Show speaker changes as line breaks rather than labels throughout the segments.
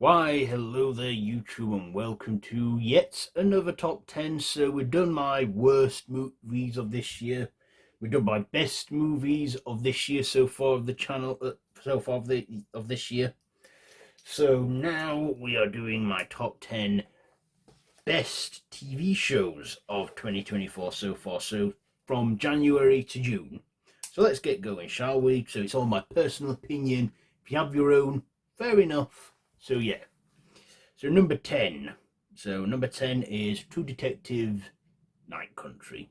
Why, hello there, YouTube, and welcome to yet another top 10. So, we've done my worst movies of this year. We've done my best movies of this year so far of the channel, so far of this year. So, now we are doing my top 10 best TV shows of 2024 so far. So, from January to June. So, let's get going, shall we? So, it's all my personal opinion. If you have your own, fair enough. So, yeah. So number 10. So number 10 is True Detective Night Country.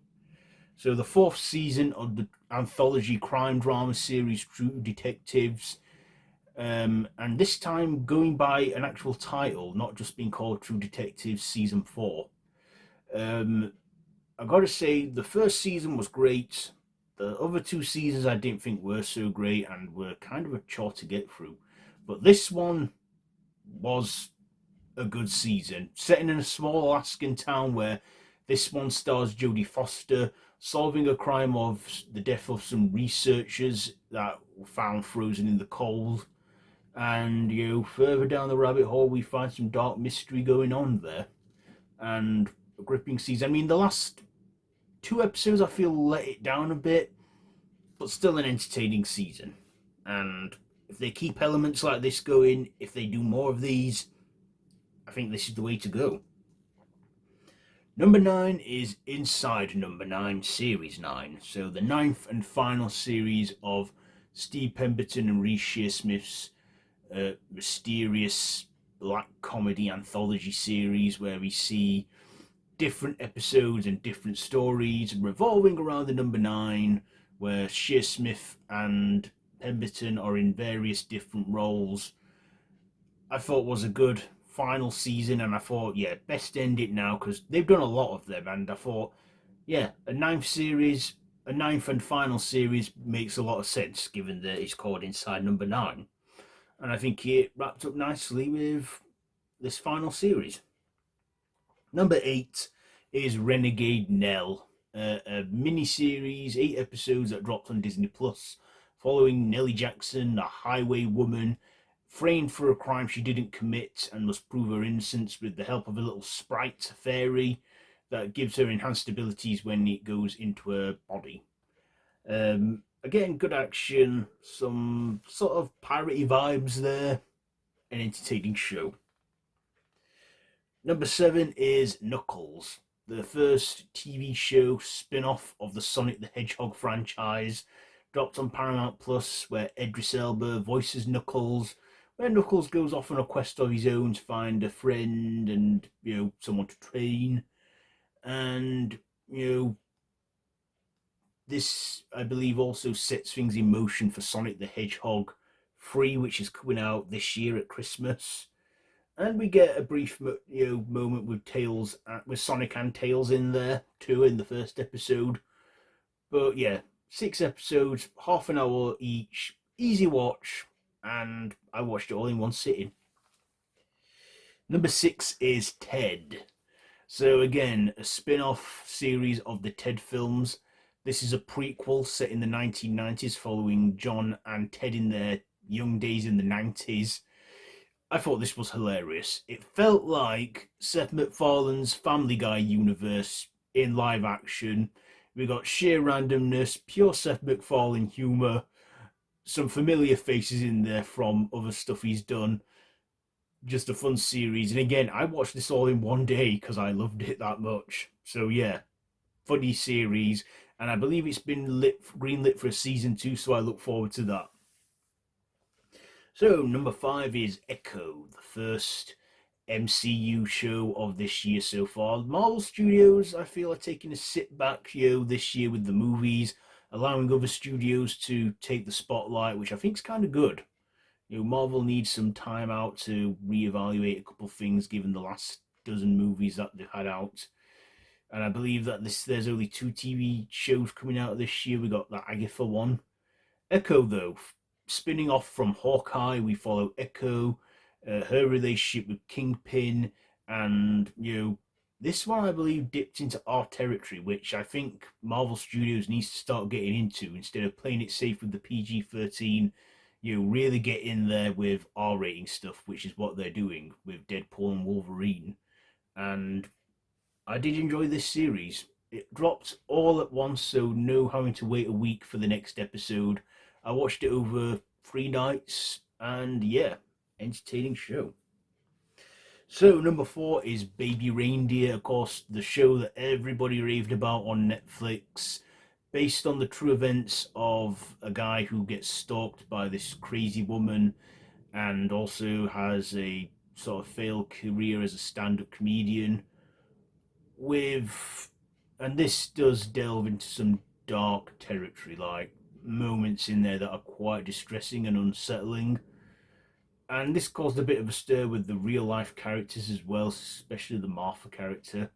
So the fourth season of the anthology crime drama series True Detectives, and this time going by an actual title, not just being called True Detectives Season 4. I gotta say, the first season was great. The other two seasons I didn't think were so great and were kind of a chore to get through. But this one was a good season, setting in a small Alaskan town where this one stars Jodie Foster solving a crime of the death of some researchers that were found frozen in the cold. And further down the rabbit hole, we find some dark mystery going on there, and a gripping season. I mean, the last two episodes I feel let it down a bit, but still an entertaining season. And if they keep elements like this going, if they do more of these, I think this is the way to go. Number 9 is Inside Number 9, Series 9. So, the ninth and final series of Steve Pemberton and Reece Shearsmith's mysterious black comedy anthology series, where we see different episodes and different stories revolving around the number 9, where Shearsmith and Pemberton are in various different roles. I thought was a good final season, and I thought, yeah, best end it now because they've done a lot of them, and I thought, yeah, a ninth and final series makes a lot of sense given that it's called Inside Number 9, and I think it wrapped up nicely with this final series. Number 8 is Renegade Nell, a mini series, 8 episodes that dropped on Disney Plus, following Nellie Jackson, a highway woman framed for a crime she didn't commit and must prove her innocence with the help of a little sprite fairy that gives her enhanced abilities when it goes into her body. Again, good action, some sort of piratey vibes there, an entertaining show. Number 7 is Knuckles, the first TV show spin off of the Sonic the Hedgehog franchise, dropped on Paramount Plus, where Idris Elba voices Knuckles, where Knuckles goes off on a quest of his own to find a friend and, someone to train. And, this, I believe, also sets things in motion for Sonic the Hedgehog 3, which is coming out this year at Christmas. And we get a brief, moment with Tails, with Sonic and Tails in there too in the first episode. But yeah, 6 episodes, half an hour each, easy watch, and I watched it all in one sitting. Number 6 is Ted. So again, a spin-off series of the Ted films. This is a prequel set in the 1990s following John and Ted in their young days in the 90s. I thought this was hilarious. It felt like Seth MacFarlane's Family Guy universe in live action. We got sheer randomness, pure Seth MacFarlane humour, some familiar faces in there from other stuff he's done. Just a fun series. And again, I watched this all in one day because I loved it that much. So yeah, funny series. And I believe it's been greenlit for a season 2, so I look forward to that. So number 5 is Echo, the first MCU show of this year so far. Marvel Studios, I feel, are taking a sit back, this year with the movies, allowing other studios to take the spotlight, which I think is kind of good. Marvel needs some time out to reevaluate a couple of things given the last dozen movies that they've had out. And I believe that there's only 2 TV shows coming out this year. We got the Agatha one. Echo, though, spinning off from Hawkeye, we follow Echo, her relationship with Kingpin, and This one, I believe, dipped into R territory, which I think Marvel Studios needs to start getting into instead of playing it safe with the PG-13. Really get in there with R rating stuff, which is what they're doing with Deadpool and Wolverine. And I did enjoy this series. It dropped all at once, so no having to wait a week for the next episode. I watched it over 3 nights, and yeah, entertaining show. So number 4 is Baby Reindeer, of course, the show that everybody raved about on Netflix, based on the true events of a guy who gets stalked by this crazy woman, and also has a sort of failed career as a stand-up comedian. With, and this does delve into some dark territory, like moments in there that are quite distressing and unsettling. And this caused a bit of a stir with the real life characters as well, especially the Martha character.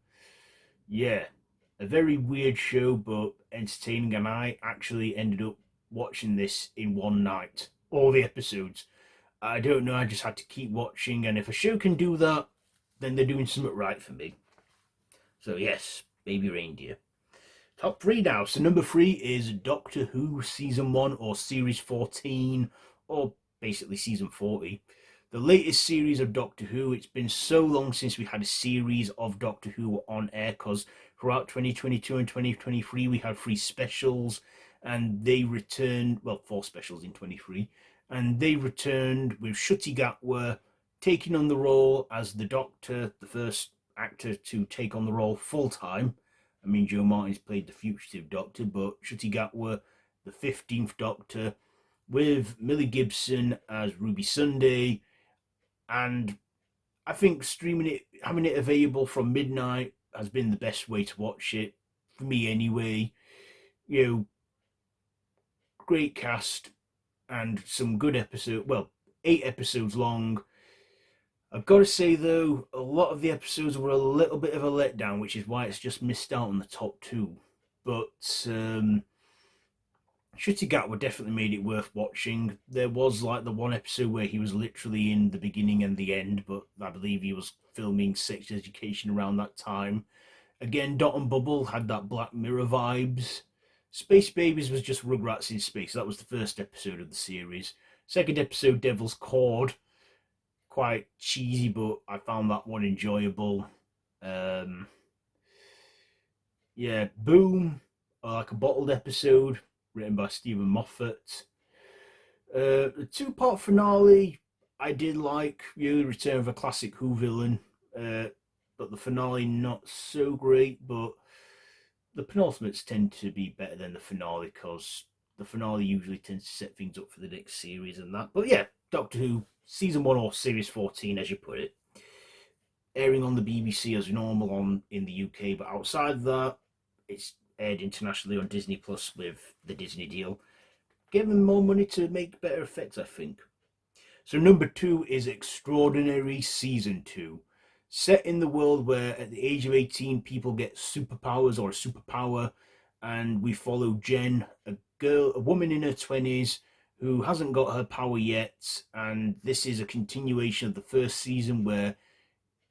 Yeah, a very weird show, but entertaining. And I actually ended up watching this in one night, all the episodes. I don't know, I just had to keep watching. And if a show can do that, then they're doing something right for me. So, yes, Baby Reindeer. Top 3 now. So, number 3 is Doctor Who Season 1 or Series 14, or basically Season 40. The latest series of Doctor Who. It's been so long since we had a series of Doctor Who on air, because throughout 2022 and 2023 we had 3 specials, and they returned, well, 4 specials in 23, and they returned with Ncuti Gatwa taking on the role as the Doctor, the first actor to take on the role full time. I mean, Jo Martin's played the fugitive Doctor, but Ncuti Gatwa, the 15th Doctor, with Millie Gibson as Ruby Sunday. And I think streaming it, having it available from midnight, has been the best way to watch it, for me anyway. You know, great cast and some good episodes. Well, 8 episodes long. I've got to say, though, a lot of the episodes were a little bit of a letdown, which is why it's just missed out on the top 2. But Ncuti Gatwa definitely made it worth watching. There was like the one episode where he was literally in the beginning and the end, but I believe he was filming Sex Education around that time. Again, Dot and Bubble had that Black Mirror vibes. Space Babies was just Rugrats in space. That was the first episode of the series. Second episode, Devil's Cord. Quite cheesy, but I found that one enjoyable. Yeah, Boom, like a bottled episode written by Stephen Moffat. The 2-part finale, I did like. The return of a classic Who villain, but the finale not so great. But the penultimates tend to be better than the finale, because the finale usually tends to set things up for the next series and that. But yeah, Doctor Who Season 1 or Series 14, as you put it, airing on the BBC as normal in the UK, but outside of that, it's aired internationally on Disney Plus with the Disney deal. Give them more money to make better effects, I think. So number 2 is Extraordinary Season 2. Set in the world where at the age of 18 people get superpowers or a superpower, and we follow Jen, a woman in her 20s who hasn't got her power yet, and this is a continuation of the first season where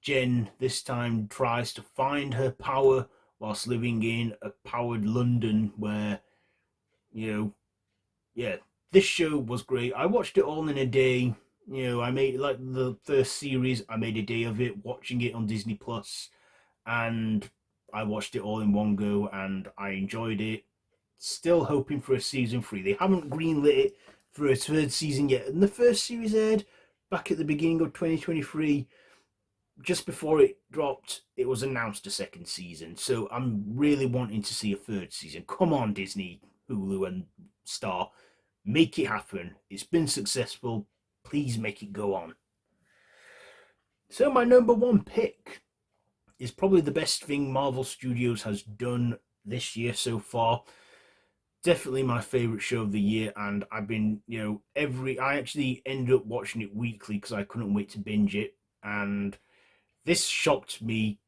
Jen this time tries to find her power whilst living in a powered London where, yeah, this show was great. I watched it all in a day. I made, like, the first series, I made a day of it, watching it on Disney Plus, and I watched it all in one go, and I enjoyed it. Still hoping for a season 3. They haven't greenlit it for a third season yet. And the first series aired back at the beginning of 2023. Just before it dropped, it was announced a second season. So I'm really wanting to see a third season. Come on, Disney, Hulu, and Star. Make it happen. It's been successful. Please make it go on. So my number 1 pick is probably the best thing Marvel Studios has done this year so far. Definitely my favorite show of the year, and I've been, I actually ended up watching it weekly because I couldn't wait to binge it, and this shocked me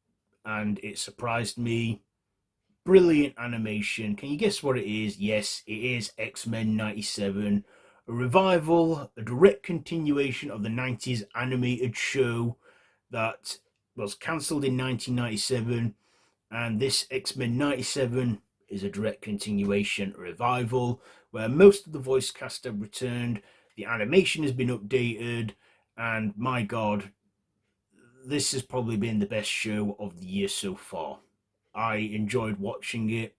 and it surprised me. Brilliant animation. Can you guess what it is? Yes, it is X-Men 97, a revival, a direct continuation of the 90s animated show that was cancelled in 1997, and this X-Men 97 is a direct continuation, a revival, where most of the voice cast have returned, the animation has been updated, and my god, this has probably been the best show of the year so far. I enjoyed watching it.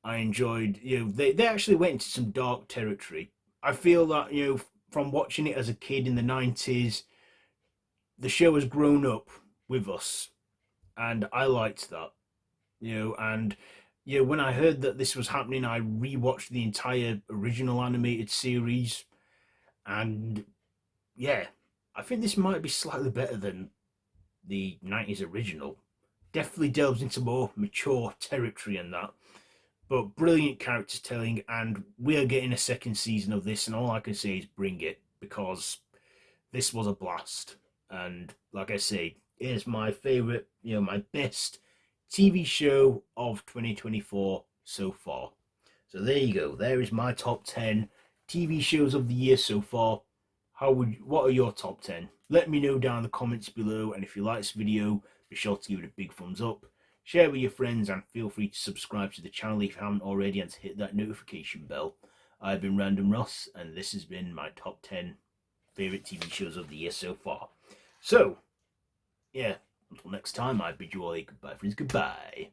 I enjoyed, they actually went into some dark territory. I feel that, from watching it as a kid in the 90s, the show has grown up with us, and I liked that, and when I heard that this was happening, I rewatched the entire original animated series, and yeah, I think this might be slightly better than the 90s original. Definitely delves into more mature territory and that, but brilliant character telling, and we're getting a second season of this, and all I can say is bring it, because this was a blast. And like I say, it is my favorite, my best TV show of 2024 so far. So there you go. There is my top 10 TV shows of the year so far. What are your top 10? Let me know down in the comments below, and if you like this video, be sure to give it a big thumbs up. Share with your friends, and feel free to subscribe to the channel if you haven't already, and to hit that notification bell. I've been Random Ross, and this has been my top 10 favourite TV shows of the year so far. So, yeah, until next time, I bid you all a goodbye, friends. Goodbye.